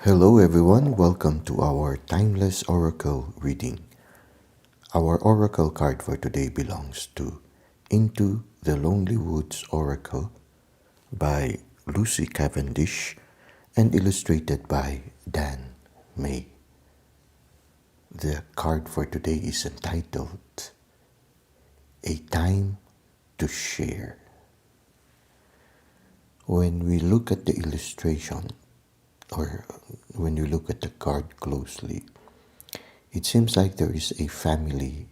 Hello, everyone. Welcome to our Timeless Oracle reading. Our Oracle card for today belongs to Into the Lonely Woods Oracle by Lucy Cavendish and illustrated by Dan May. The card for today is entitled A Time to Share. When we look at the illustration, or when you look at the card closely, it seems like there is a family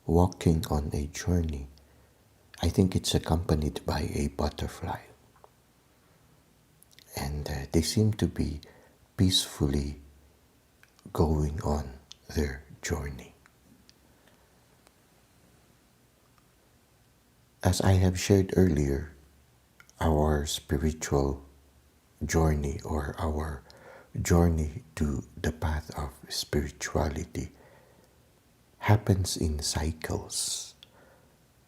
walking on a journey. I think it's accompanied by a butterfly. And they seem to be peacefully going on their journey. As I have shared earlier, our spiritual journey or our journey to the path of spirituality happens in cycles.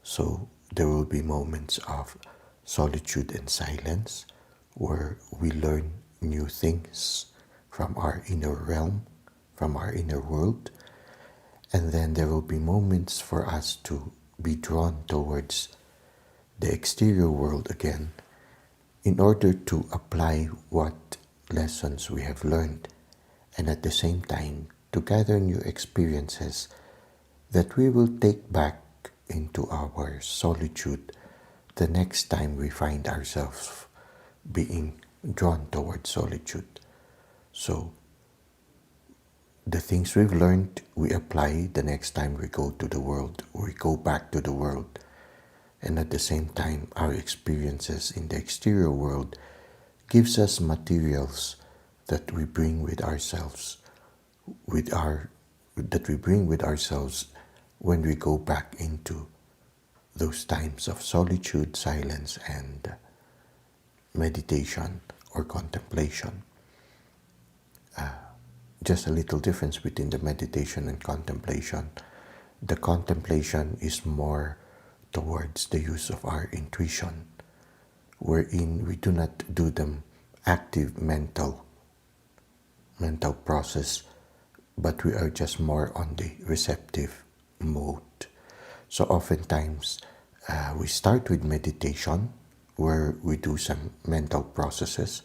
So there will be moments of solitude and silence where we learn new things from our inner realm, from our inner world. And then there will be moments for us to be drawn towards the exterior world again in order to apply what lessons we have learned, and at the same time to gather new experiences that we will take back into our solitude the next time we find ourselves being drawn towards solitude. So the things we've learned, we apply the next time we go to the world, we go back to the world. And at the same time, our experiences in the exterior world gives us materials that we bring with ourselves, that we bring with ourselves when we go back into those times of solitude, silence, and meditation or contemplation. Just a little difference between the meditation and contemplation. The contemplation is more towards the use of our intuition, wherein we do not do the active mental process, but we are just more on the receptive mode. So oftentimes we start with meditation where we do some mental processes,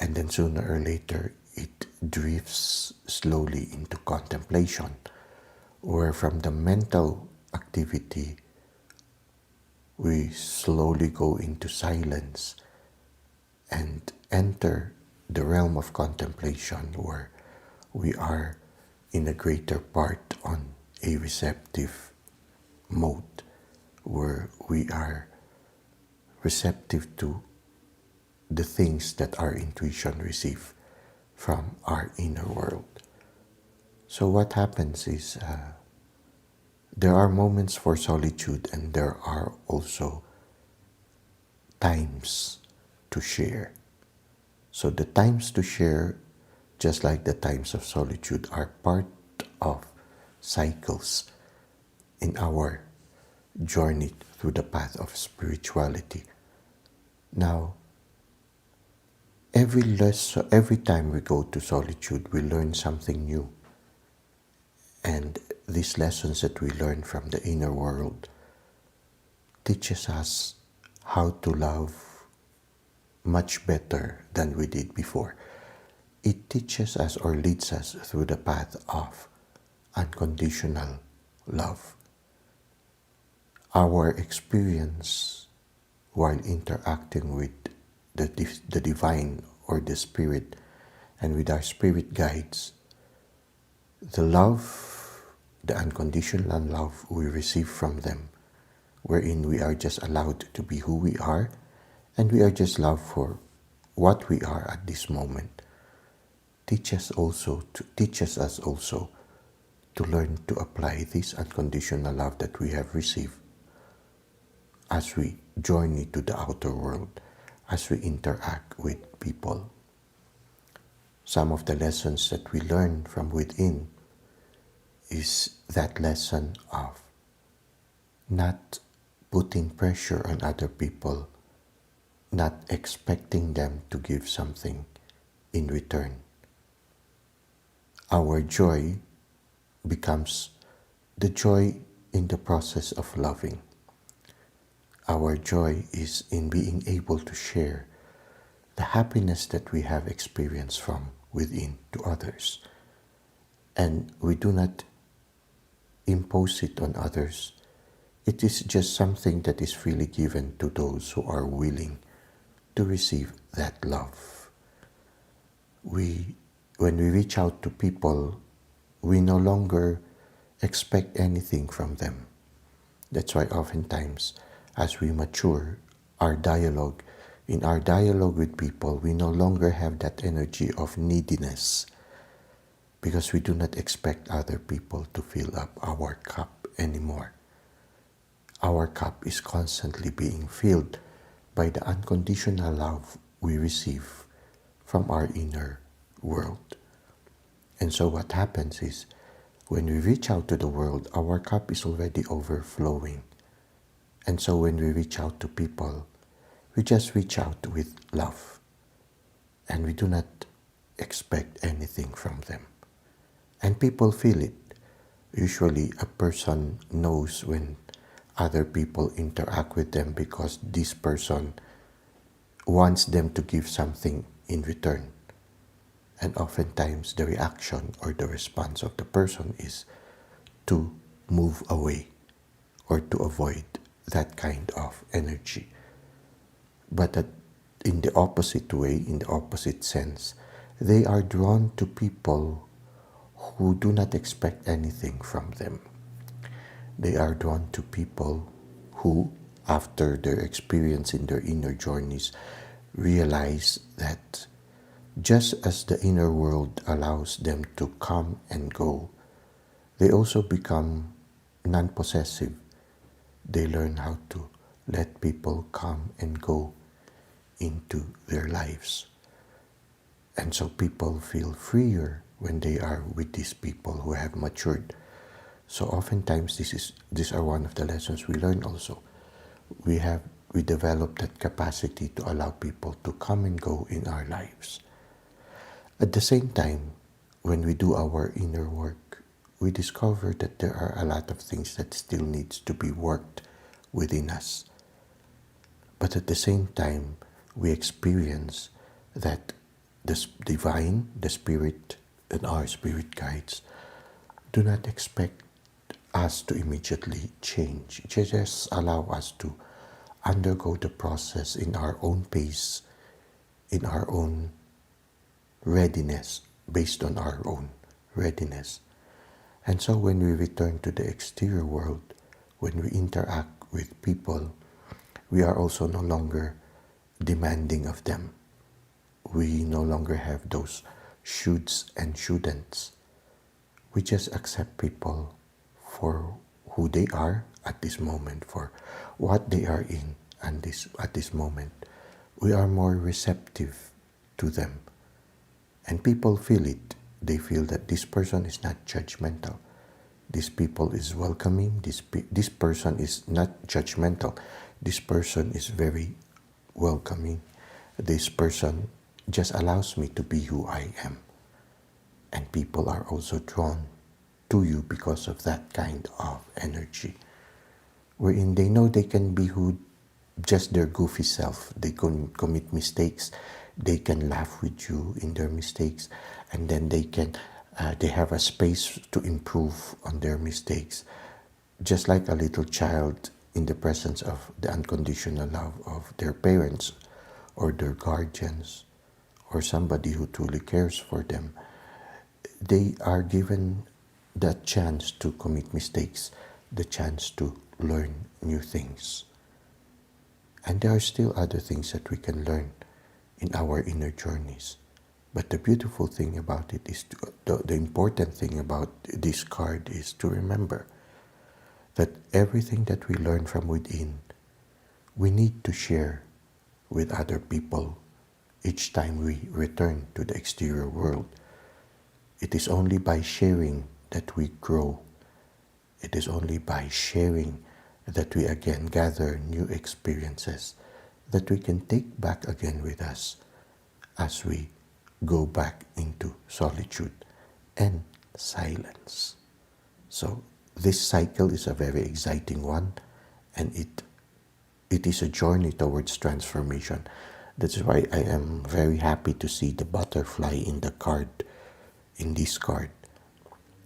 and then sooner or later it drifts slowly into contemplation, where from the mental activity we slowly go into silence and enter the realm of contemplation, where we are in a greater part on a receptive mode, where we are receptive to the things that our intuition receives from our inner world. So what happens is there are moments for solitude, and there are also times to share. So the times to share, just like the times of solitude, are part of cycles in our journey through the path of spirituality. Now, every time we go to solitude, we learn something new. And these lessons that we learn from the inner world teaches us how to love much better than we did before. It teaches us or leads us through the path of unconditional love. Our experience while interacting with the divine or the spirit and with our spirit guides, the love, the unconditional love we receive from them, wherein we are just allowed to be who we are, and we are just loved for what we are at this moment, teaches us also to learn to apply this unconditional love that we have received as we journey to the outer world, as we interact with people. Some of the lessons that we learn from within is that lesson of not putting pressure on other people, not expecting them to give something in return. Our joy becomes the joy in the process of loving. Our joy is in being able to share the happiness that we have experienced from within to others. And we do not impose it on others. It is just something that is freely given to those who are willing to receive that love. When we reach out to people, we no longer expect anything from them. That's why oftentimes, as we mature, in our dialogue with people, we no longer have that energy of neediness because we do not expect other people to fill up our cup anymore. Our cup is constantly being filled by the unconditional love we receive from our inner world. And so what happens is, when we reach out to the world, our cup is already overflowing. And so when we reach out to people, we just reach out with love. And we do not expect anything from them. And people feel it. Usually a person knows when other people interact with them because this person wants them to give something in return. And oftentimes the reaction or the response of the person is to move away or to avoid that kind of energy. But in the opposite way, in the opposite sense, they are drawn to people who do not expect anything from them. They are drawn to people who, after their experience in their inner journeys, realize that just as the inner world allows them to come and go, they also become non-possessive. They learn how to let people come and go into their lives. And so people feel freer when they are with these people who have matured. So oftentimes these are one of the lessons we learn also. We develop that capacity to allow people to come and go in our lives. At the same time, when we do our inner work, we discover that there are a lot of things that still needs to be worked within us. But at the same time, we experience that the divine, the spirit, and our spirit guides do not expect us to immediately change. Just allow us to undergo the process in our own pace, in our own readiness, based on our own readiness. And so when we return to the exterior world, when we interact with people, we are also no longer demanding of them. We no longer have those shoulds and shouldn'ts. We just accept people for who they are at this moment, for what they are in and at this moment. We are more receptive to them. And people feel it. They feel that this person is not judgmental. This people is welcoming. This person is not judgmental. This person is very welcoming. This person just allows me to be who I am. And people are also drawn to you because of that kind of energy. Wherein they know they can be just their goofy self. They can commit mistakes. They can laugh with you in their mistakes. And then they have a space to improve on their mistakes. Just like a little child in the presence of the unconditional love of their parents or their guardians or somebody who truly cares for them, they are given that chance to commit mistakes, the chance to learn new things. And there are still other things that we can learn in our inner journeys. But the beautiful thing about it is, the important thing about this card is to remember that everything that we learn from within, we need to share with other people each time we return to the exterior world. It is only by sharing that we grow. It is only by sharing that we again gather new experiences that we can take back again with us as we go back into solitude and silence. So this cycle is a very exciting one, and it is a journey towards transformation. That's why I am very happy to see the butterfly in the card, in this card.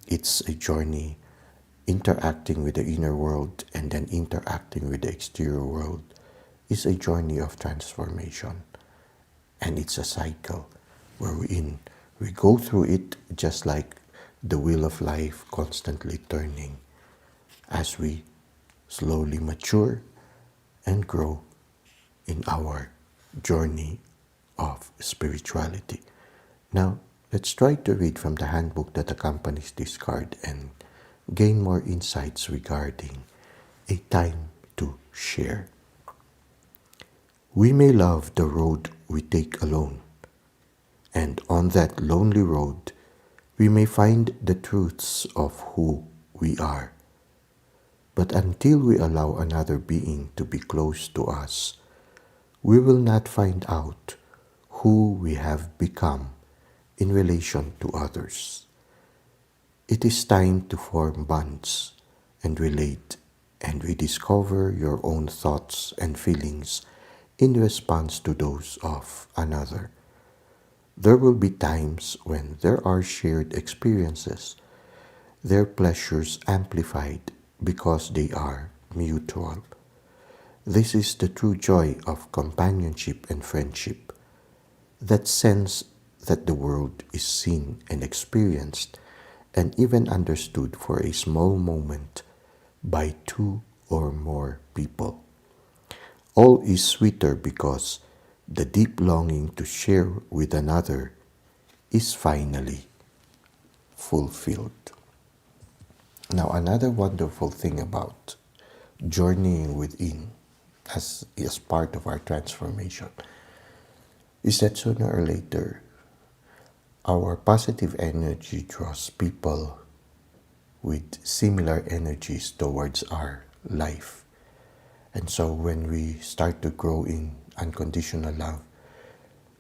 It's a journey interacting with the inner world and then interacting with the exterior world is a journey of transformation. And it's a cycle where we go through it just like the wheel of life constantly turning as we slowly mature and grow in our journey of spirituality. Now, let's try to read from the handbook that accompanies this card and gain more insights regarding a time to share. We may love the road we take alone, and on that lonely road, we may find the truths of who we are. But until we allow another being to be close to us, we will not find out who we have become in relation to others. It is time to form bonds and relate and rediscover your own thoughts and feelings in response to those of another. There will be times when there are shared experiences, their pleasures amplified because they are mutual. This is the true joy of companionship and friendship, that sense that the world is seen and experienced and even understood for a small moment by two or more people. All is sweeter because the deep longing to share with another is finally fulfilled. Now, another wonderful thing about journeying within as part of our transformation is that sooner or later, our positive energy draws people with similar energies towards our life. And so when we start to grow in unconditional love,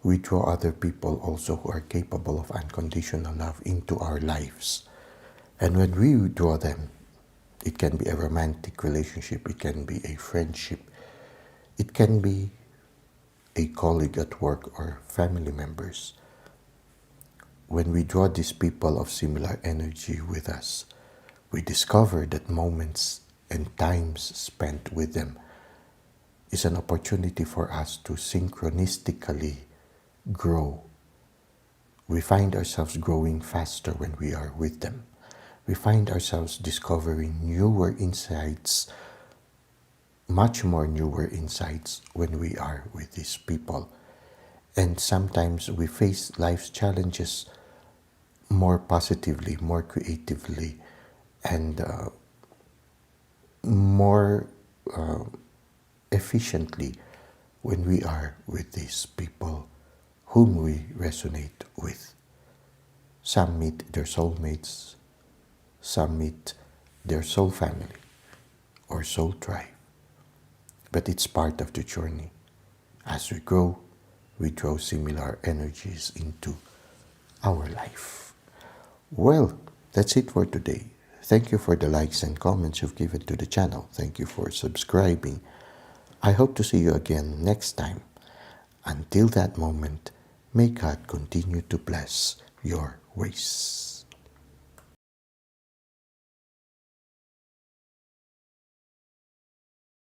we draw other people also who are capable of unconditional love into our lives. And when we draw them, it can be a romantic relationship, it can be a friendship, it can be a colleague at work or family members. When we draw these people of similar energy with us, we discover that moments and times spent with them is an opportunity for us to synchronistically grow. We find ourselves growing faster when we are with them. We find ourselves discovering newer insights, much more newer insights when we are with these people. And sometimes we face life's challenges more positively, more creatively, and more efficiently when we are with these people whom we resonate with. Some meet their soulmates, some meet their soul family or soul tribe. But it's part of the journey. As we grow, we draw similar energies into our life. Well, that's it for today. Thank you for the likes and comments you've given to the channel. Thank you for subscribing. I hope to see you again next time. Until that moment, may God continue to bless your ways.